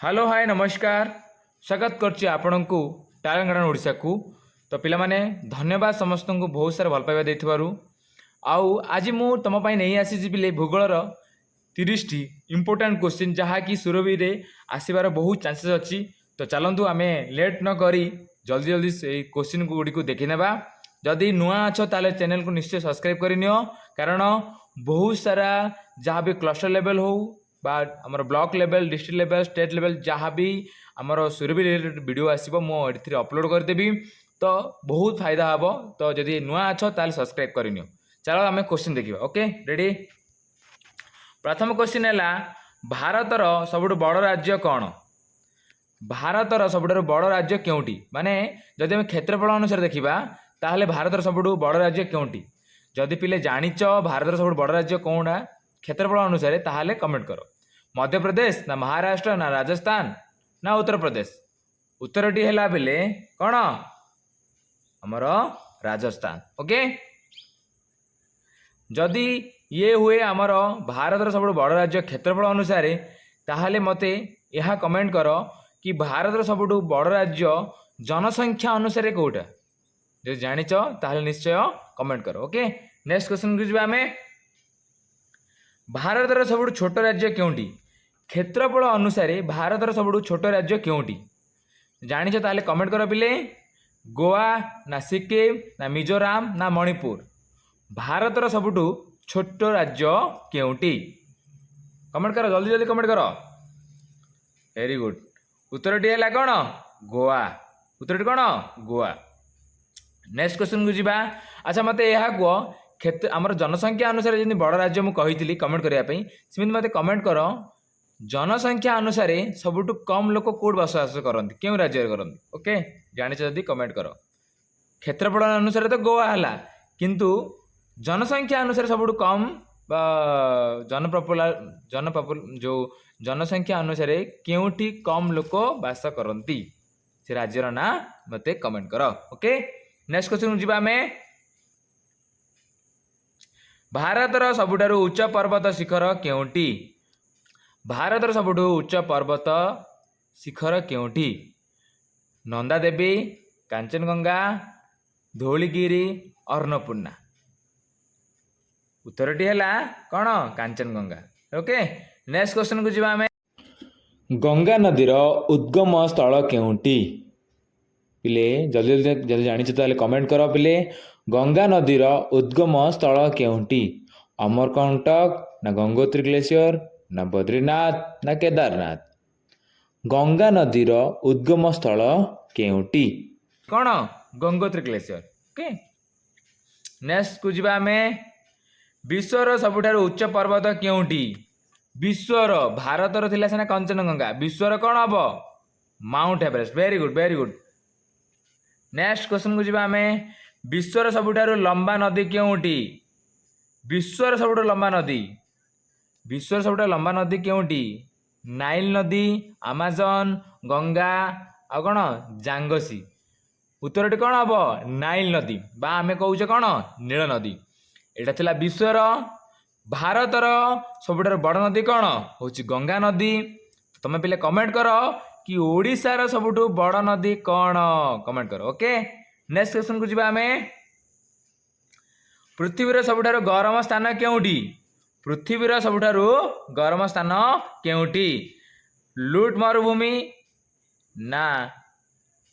Hello hi नमस्कार स्वागत करछि आपनकु टैलेंट गार्डन ओडिशा को। तो पिला माने धन्यवाद समस्त को बहुत सारा भल पाइबा देथिबारु। आउ आज मु तुम पई नहीं आसी जिबिले भूगोलर 30 टी इंपोर्टेंट क्वेश्चन जहा कि सुरभि रे आसीबार बहुत चांसेस अछि। तो चलंतु आमे लेट न करी जल्दी जल्दी से क्वेश्चन गुडी को देखि नेबा। जदि नुआ अछ ताले चैनल को निश्चय सब्सक्राइब करिनियो, कारण बहुत सारा जहाँ भी क्लस्टर लेवल हो बा आमर block level, district level, state level जहाँ भी आमर सुरभि रिलेटेड वीडियो आसीबो मो एथि अपलोड कर देबी। तो बहुत फायदा हबो। तो जदि नुआ अछ ताले सब्सक्राइब करिनियो। चलो आमे क्वेश्चन देखिबा। Okay ready. प्रथम क्वेश्चन है भारतर सबुठ बड़ राज्य कौन? भारतर सबुठ बड़ राज्य केउटी? माने जदि आमे क्षेत्रफल अनुसार देखिबा ताहले भारतर सबुठ बड़ राज्य केउटी? जदि पिले जानिच भारतर सबुठ बड़ राज्य कौना क्षेत्रफल अनुसार ताहले कमेंट करो। मध्य प्रदेश ना महाराष्ट्र ना राजस्थान ना उत्तर प्रदेश? उत्तरटी है बेले कौन? हमर राजस्थान। ओके जदि ये हुए आमर भारतर सबुठ बड़ राज्य क्षेत्रफल अनुसार ताहले मते यह कमेंट करो कि भारतर सबुठ बड़ राज्य जनसंख्या अनुसार कोटा? जो जानिच ताहले निश्चय कमेंट करो। ओके नेक्स्ट क्वेश्चन को जिबा हमें। भारतर सबुठ छोट राज्य केउटी? क्षेत्रफल अनुसार भारतर सबुठ छोट राज्य केउटी? जानिच ताहले कमेंट करो पिले। गोवा ना सिक्किम ना मिजोराम ना मणिपुर? भारतर सबुठ छोट राज्य केउटी? कमेंट करो जल्दी जल्दी कमेंट करो। Very good. उत्तरटी है कौन? गोवा। उत्तरटी कौन? गोवा। नेक्स्ट क्वेश्चन को जिबा। अच्छा मते यह कह क्षेत्र आमर जनसंख्या अनुसार जमी बड़ राज्य मुझे कमेंट करने सेमती मत कमेंट कर जनसंख्या अनुसार सबुठ कम लोक कौट बसवास करते क्यों राज्य करते? ओके जानिच जदि कमेंट कर। क्षेत्रफल अनुसार तो गोवा है किंतु जनसंख्या अनुसार सबुठ कम जो जनसंख्या अनुसार केउठी कम लोक बास करती से राज्यर ना मते कमेंट कर। ओके नेक्स्ट क्वेश्चन जीवा में। भारतर सबुठार उच्च पर्वत शिखर केउटी? भारतर सबुठ उच्च पर्वत शिखर केउटी? नंदा देवी, कांचनगंगा, धौलीगिरी, अन्नपूर्णा? उत्तरटी है कौन? कांचनगंगा। ओके नेक्स्ट क्वेश्चन को जीवा हमें। गंगा नदीर उद्गम स्थल केउटी? पिले जल्दी जल्दी जल्दी जानिछ ताले कमेंट करो पिले। गंगा नदीर उद्गम स्थल केउटी? अमरकंटक ना गंगोत्री ग्लेशियर ना बद्रीनाथ ना केदारनाथ? गंगा नदीर उद्गम स्थल केउटी? कौन? गंगोत्री ग्लेशियर। ओके नेक्स्ट को जिबा हमें। विश्वर सबुठार उच्च पर्वत केउटी? विश्वर भारतर थिला सेना कंचनगंगा, विश्वर कौन हम? Mount Everest. Very good very good. Next question को जिबा हमें। विश्वर सबुठार लंबा नदी केउटी? विश्वर सबुठ लंबा नदी, विश्वर सबुठ लंबा नदी केउटी? नाइल नदी, अमेजन, गंगा आ कौन? जांगसी? उत्तरटी कौन हम? नाइल नदी बा आमे कहूचे कौन? नील नदी। एटा थिला विश्वर। भारतर सबुठार बड़ नदी कौन? होची गंगा नदी। तुम पिले कमेंट करो कि ओडिशार सबुठ बड़ नदी कौन? कमेंट करो। ओके नेक्स्ट क्वेश्चन को जिबा हमें। पृथ्वीर सबुठार गरम स्थान केउटी? पृथ्वीर सबुठार गरम स्थान केउटी? लुट मरुभूमि ना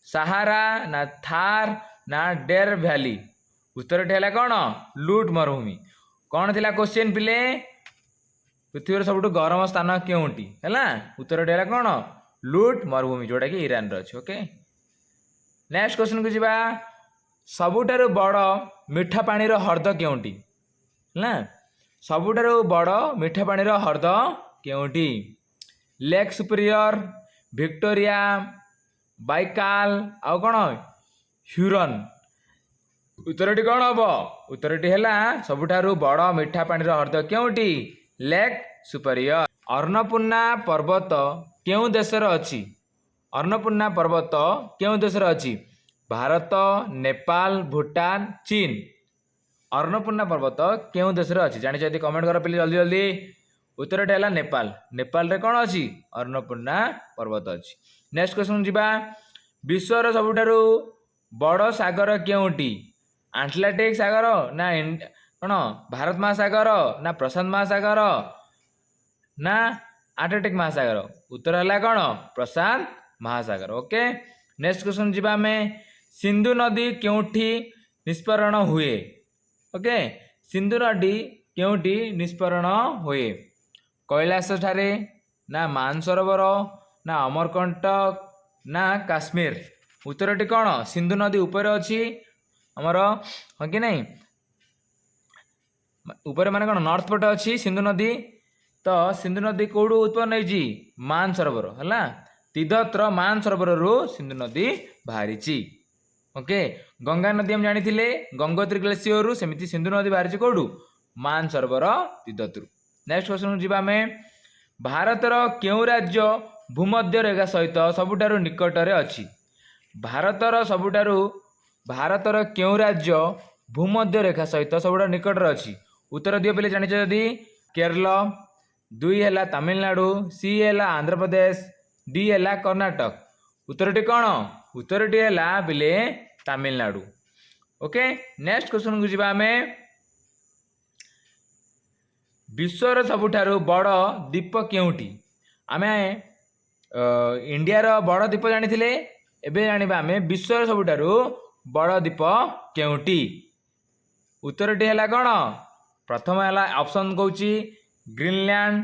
सहारा ना थार ना डेर वैली? उत्तरटी है कौन? लुट मरुभूमि। कौन थिला क्वेश्चन पिले? पृथ्वीर सबुठ गरम स्थान केउटी है? उत्तरटी है कौन? लुट मरुभूमि जोटा कि ईरान रही। ओके नेक्स्ट क्वेश्चन को जिबा। सबुठार बड़ मीठा पानीर हृद केउटी? है सबुठार बड़ मीठा पानीर हृद केउटी? लेक सुपीरियर, विक्टोरिया, बाइकाल आ कौन? ह्यूरन? उत्तरटी कौन हम? उत्तरटी है सबुठार बड़ मीठा पानीर हृद केउटी? Lake superior. अन्नपूर्णा पर्वत केउ देशर अछि? अन्नपूर्णा पर्वत केउ देशर अछि? भारत, नेपाल, भूटान, चीन? अन्नपूर्णा पर्वत केउ देशर अछि? जानिछ यदि कमेंट करो प्लीज जल्दी जल्दी। उत्तरटी है नेपाल। नेपाल रे कौन अच्छी अन्नपूर्णा पर्वत अच्छी। नेक्स्ट क्वेश्चन जीवा विश्वर सबुठारु बड़ सागर केउटी आटलांटिक सागर ना कौन भारत महासागर ना प्रशांत महासागर ना आर्कटिक महासागर उत्तर है कौन प्रशांत महासागर। ओके नेक्स्ट क्वेश्चन जीवा आमे सिंधु नदी केउठी निष्परण हुए। ओके सिंधु नदी केउठी निष्परण हुए कैलाश ठारे ना मानसरोवर ना अमरकंटक ना काश्मीर उत्तरटी कौन सिंधु नदी ऊपर अच्छी आमर हाँ कि नहीं ऊपर माने कौन नॉर्थ पटे अच्छी सिंधु नदी तो सिंधु नदी कौटू उत्पन्न होती मानसरोवर है तिदत्र मानसरोवर रु सिंधु नदी बाहरी। ओके गंगा नदी हम जानी गंगोत्री ग्लेशियर रु सेमिति सिंधु नदी बाहरी कौटू मानसरोवर तिदत्रु। नेक्स्ट क्वेश्चन जीवा आमे भारतर केउ राज्य भूमध्य रेखा सहित सबुठारु निकटरे अछि। भारतर केउ राज्य भूमध्य रेखा सहित सबुठारु निकटरे अछि उत्तर दियो पहले जानिछ जदी केरल दुई है तमिलनाडु सी है आंध्र प्रदेश डी है कर्नाटक उत्तरटी कौन उत्तरटी है बिले तमिलनाडु। ओके नेक्स्ट क्वेश्चन को जीवा आमे विश्वर सबुठारु बड़ द्वीप केउटी आमे इंडिया रो बड़ द्वीप जानी एबे जानिबा आमे विश्वर सबुठारु बड़ द्वीप केउटी उत्तरटी है कौन प्रथम है ऑप्शन कहूँ ग्रीनलैंड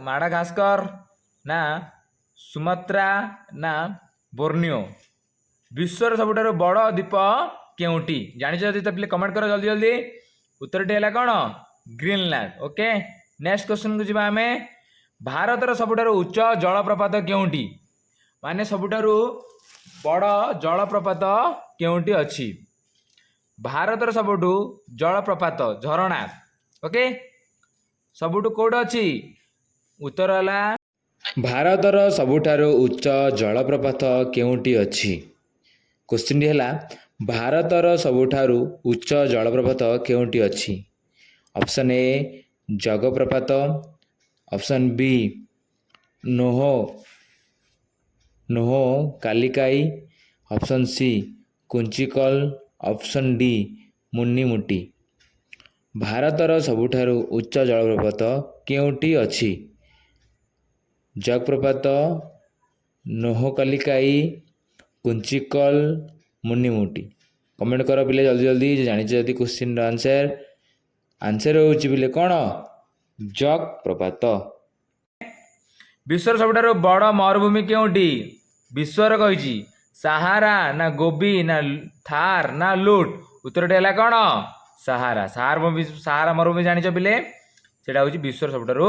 माडागास्कर ना सुमात्रा ना बोर्नियो विश्वर सबुठारु बड़ द्वीप केउटी जानिछ जदी तो प्लीज कमेंट करो जल्दी जल्दी उत्तरटी है कौन ग्रीनलैंड। ओके नेक्स्ट क्वेश्चन को जीवा आमे भारतर सबुठारु उच्च जलप्रपात केउटी माने सबुठारु बड़ जलप्रपात केउटी अछि भारतर सबुठु जलप्रपात झरणा। ओके सबुठु कोड अछि उत्तर है भारतर सबुठारु उच्च जलप्रपात केउटी अछि। क्वेश्चन है भारतर सबुठारु उच्च जलप्रपात केउटी अछि ऑप्शन ए जगप्रपात ऑप्शन बी नोहो कालिकाई option C Kunchikal option D मुन्नीमुटी भारतर सबुठारु उच्च जलप्रपात केउटी अछि जगप्रपात नोहकालिकाई कुंचिकल मुन्नीमुटी कमेंट करो पिले जल्दी जल्दी जानी जल्दी क्वेश्चन आंसर होउची पिले कौन जगप्रपात। विश्वर सबुठारु बड़ मरुभूमि केउटी विश्वर कही सहारा ना गोबी ना थार ना लुट उत्तरटी है कौन सहारा सहारा मरुभूमि जानिछ पिले सेटा होउची विश्वर सबुठारु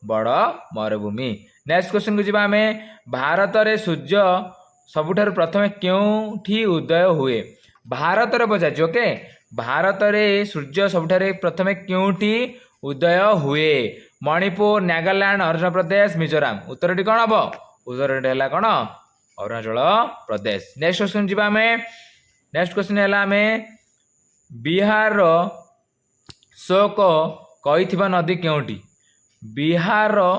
बड़ मरुभूमि। नेक्स्ट क्वेश्चन को जीवा आमे भारत रे सूर्य सबुठारु प्रथमे केउठी उदय हुए भारत रे पचाच। ओके भारत रे सूर्य सबुठारु प्रथमे केउठी उदय हुए मणिपुर नागालैंड अरुणाचल प्रदेश मिजोराम उत्तरटी कौन हम उत्तरटी है कौन अरुणाचल प्रदेश। नेक्स्ट क्वेश्चन जीवा आमे नेक्स्ट क्वेश्चन है आमे बिहार रो शोक कहिथिबा नदी केउटी बिहार रो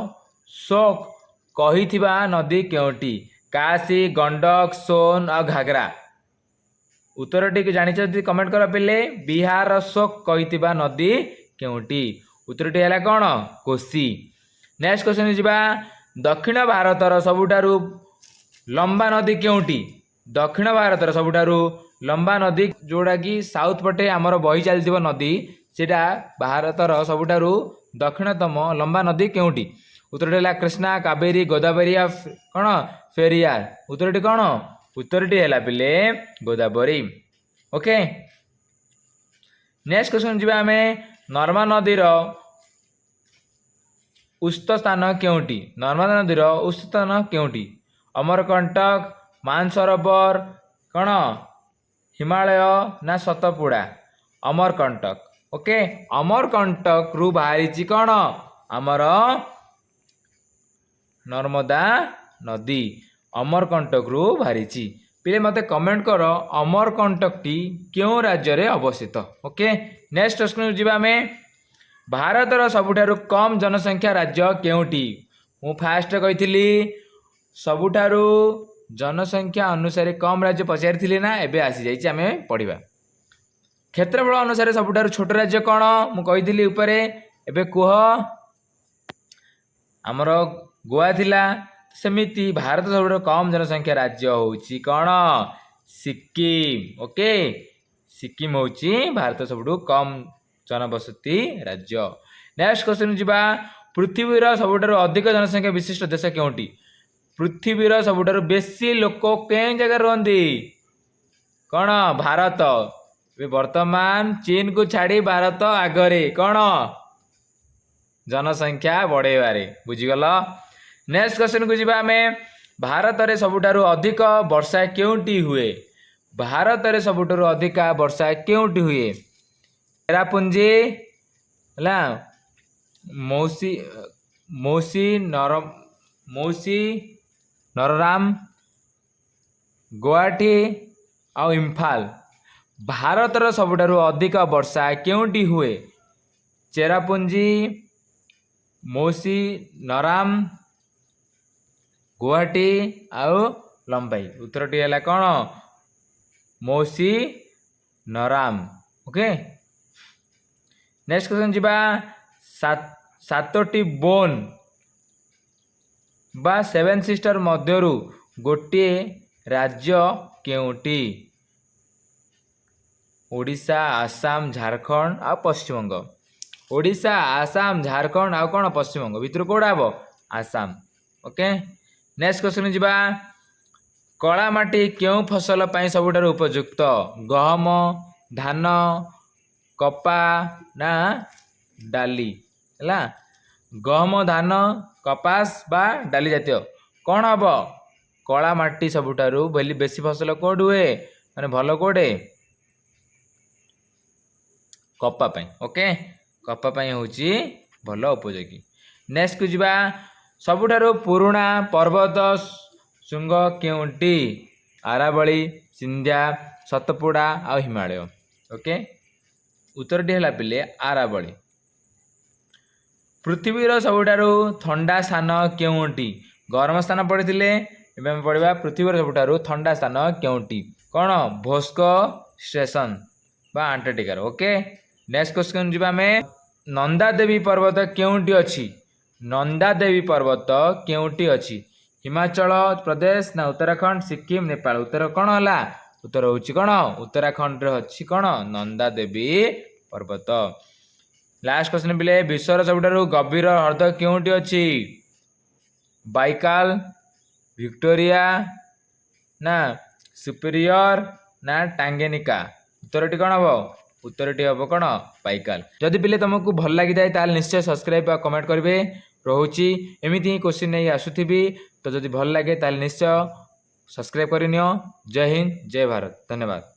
शोक कहिथिबा नदी केउटी काशी गंडक सोन और घाघरा उत्तरटी जानिछ जदि कमेंट कर पिले बिहार रो शोक कहिथिबा नदी केउटी उत्तरटी है कौन कोसी। नेक्स्ट क्वेश्चन जीवा दक्षिण भारतर सबुठारु लंबा नदी केउटी दक्षिण भारतर सबुठारु लंबा नदी जोड़ा कि साउथ पटे आमर बही चलती नदी सेटा भारतर सबुठारु दक्षिणतम लंबा नदी केउटी उत्तरटी है कृष्णा कावेरी गोदावरी कौन फेरियार उत्तरटी कौन उत्तरटी है पिले गोदावरी। ओके नेक्स्ट क्वेश्चन जीवा आमे नर्मदा नदीर उस्त स्थान केउटी नर्मदा नदीर उस्त स्थान केउटी अमरकंटक मानसरोवर कौन हिमालय ना सतपुड़ा अमरकंटक। ओके अमरकंटक रु बाहरी कौन आमर नर्मदा नदी अमरकंटक रु बाहरी पिले मते कमेंट कर अमरकंटक टी क्यों राज्य रे अवस्थित। ओके नेक्स्ट क्वेश्चन जीवा आमे ଭାରतर ସବୁठाରୁ कम जनसंख्या राज्य केउटी मु फास्ट कही सबुठारू जनसंख्या अनुसार कम राज्य पचारि ना एबे आसी जाइए आम पढ़ा क्षेत्रफल अनुसार सबुठारू छोट राज्य कौन मु कही उपरे एबे कुह आमर गोवा थिला सेमिति भारत सबुठारू कम जनसंख्या राज्य होउची कौन सिक्किम ओके सिक्किम होउची भारत सबुठू कम जनबसति राज्य। नेक्स्ट क्वेश्चन जीवा पृथ्वीर सबुठारू अधिक जनसंख्या विशिष्ट देश केउटी पृथ्वीर सबुठारू बेसी लोक के जगह रुहंती कौन भारत वर्तमान चीन को छाड़ी भारत आगरे कौन जनसंख्या बढ़ेबारे बुझीगल। नेक्स्ट क्वेश्चन को जीवा आम भारत में सबुठारू अधिक वर्षा केउटी हुए भारत में सबुठारू अधिक वर्षा केउटी हुए चेरापुंजी है मौसी मौसी नरराम गुवाहाटी आ इम्फाल भारतर सबुठारू अधिक वर्षा केउटी हुए चेरापुंजी मौसी नराम गुवाहाटी आउ लंबाई उत्तरटी है कौन मौसी नराम ओके। नेक्स्ट क्वेश्चन जीवा सातोटी बोन बा सेवेन सिस्टर मध्यरु गोटे राज्य केउटी ओडिशा आसाम झारखंड आ पश्चिमबंग ओडिशा आसाम झारखंड आ कौन पश्चिमबंग भितर कौड़ा हम आसाम ओके। नेक्स्ट क्वेश्चन जीवा कला माटी क्यों फसल पाई सबुठारू उपयुक्त गहम धान कपा ना डाली है गहम धान कपास बा डाली जातीय कौन हम कला माटी सबुठारू बेसी फसल कौट हुए माने भल कौटे कपा पाई ओके कपा पाई होची भल उपयोगी। नेक्स्ट को जीवा सबुठारू पुराणा पर्वत शृंग केउटी आरावली सिंध्या सतपुड़ा आ हिमालय ओके उत्तरटी है पिले आरावली। पृथ्वीर सबुठारू ठंडा स्थान केउटी गरम स्थान पड़े पढ़ा पृथ्वीर सबुठारू ठंडा स्थान केउटी कौन भोस्को स्टेशन बा अंटार्कटिकार ओके। नेक्स्ट क्वेश्चन जीवा में नंदा देवी पर्वत केउटी अच्छी नंदा देवी पर्वत केउटी अच्छी हिमाचल प्रदेश ना उत्तराखंड सिक्किम नेपाल उत्तर कौन है उत्तर हूँ कौन उत्तराखंड अच्छी कौन नंदा देवी पर्वत। लास्ट क्वेश्चन पिले विश्वर सबुठारू गभीर ह्रद केउटी अच्छी बाइकाल विक्टोरिया ना सुपीरियर ना टांगेनिका उत्तरटी कौन हम उत्तरटी हम कौन बाइकाल। जदि पिले तुमको भल लगी था निश्चय सब्सक्राइब और कमेंट करेंगे रोची एमती ही क्वेश्चन नहीं आसुथी तो जदि भल लगे निश्चय सब्सक्राइब करनी। जय हिंद जय भारत धन्यवाद।